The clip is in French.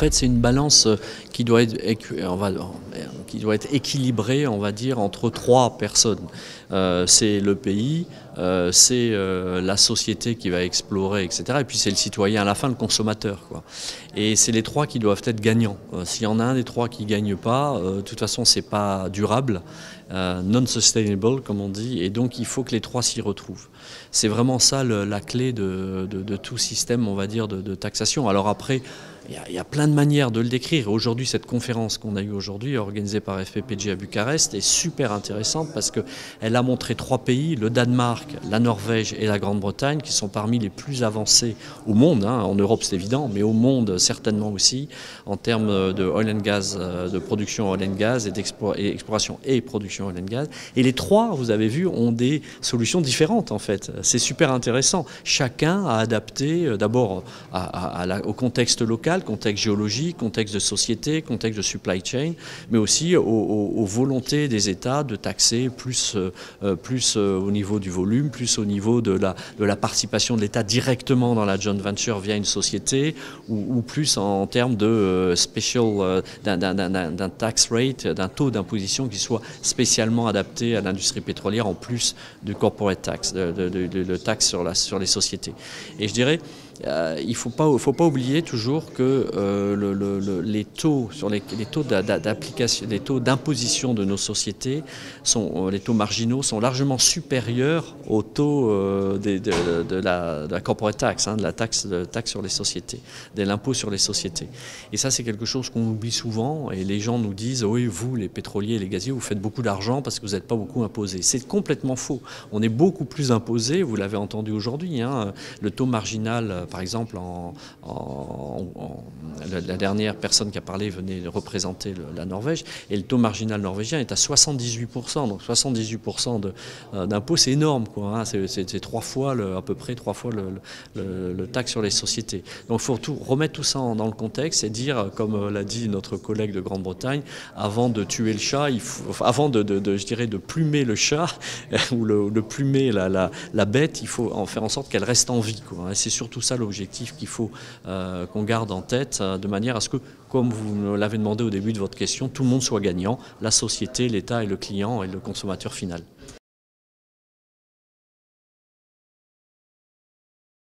fait, c'est une balance qui doit être, qui doit être équilibrée, on va dire, entre trois personnes. C'est le pays, c'est la société qui va explorer, etc. Et puis c'est le citoyen, à la fin le consommateur, quoi. Et c'est les trois qui doivent être gagnants. S'il y en a un des trois qui ne gagne pas, de toute façon, c'est pas durable, non-sustainable, comme on dit, et donc il faut que les trois s'y retrouvent. C'est vraiment ça la clé de tout système, on va dire, de taxation. Alors après, il y a plein de manières de le décrire. Aujourd'hui, cette conférence qu'on a eue aujourd'hui, organisée par FPPG à Bucarest, est super intéressante parce qu'elle a montré trois pays, le Danemark, la Norvège et la Grande-Bretagne, qui sont parmi les plus avancés au monde. En Europe, c'est évident, mais au monde, certainement aussi, en termes de oil and gas, de production oil and gas et d'exploration et production oil and gas. Et les trois, vous avez vu, ont des solutions différentes, en fait. C'est super intéressant. Chacun a adapté d'abord au contexte local, contexte géologique, contexte de société, contexte de supply chain, mais aussi aux volontés des États de taxer plus au niveau du volume, plus au niveau de la participation de l'État directement dans la joint venture via une société, ou plus en termes de special, d'un tax rate, d'un taux d'imposition qui soit spécialement adapté à l'industrie pétrolière en plus du corporate tax, de taxe sur les sociétés. Et je dirais, il ne faut pas oublier toujours que les taux d'application, les taux d'imposition de nos sociétés, les taux marginaux sont largement supérieurs aux taux de la corporate tax, de la taxe sur les sociétés, de l'impôt sur les sociétés. Et ça, c'est quelque chose qu'on oublie souvent, et les gens nous disent: oui, vous, les pétroliers et les gaziers, vous faites beaucoup d'argent parce que vous n'êtes pas beaucoup imposés. C'est complètement faux. On est beaucoup plus imposés, vous l'avez entendu aujourd'hui, le taux marginal, par exemple, la dernière personne qui a parlé venait représenter la Norvège, et le taux marginal norvégien est à 78%. Donc 78% d'impôt, c'est énorme, quoi. C'est à peu près trois fois le taxe sur les sociétés. Donc il faut remettre tout ça dans le contexte et dire, comme l'a dit notre collègue de Grande-Bretagne, avant de tuer le chat, avant je dirais, de plumer le chat ou de plumer la bête, il faut en faire en sorte qu'elle reste en vie, quoi. Et c'est surtout ça l'objectif qu'il faut qu'on garde en tête, de manière à ce que, comme vous l'avez demandé au début de votre question, tout le monde soit gagnant, la société, l'État et le client et le consommateur final.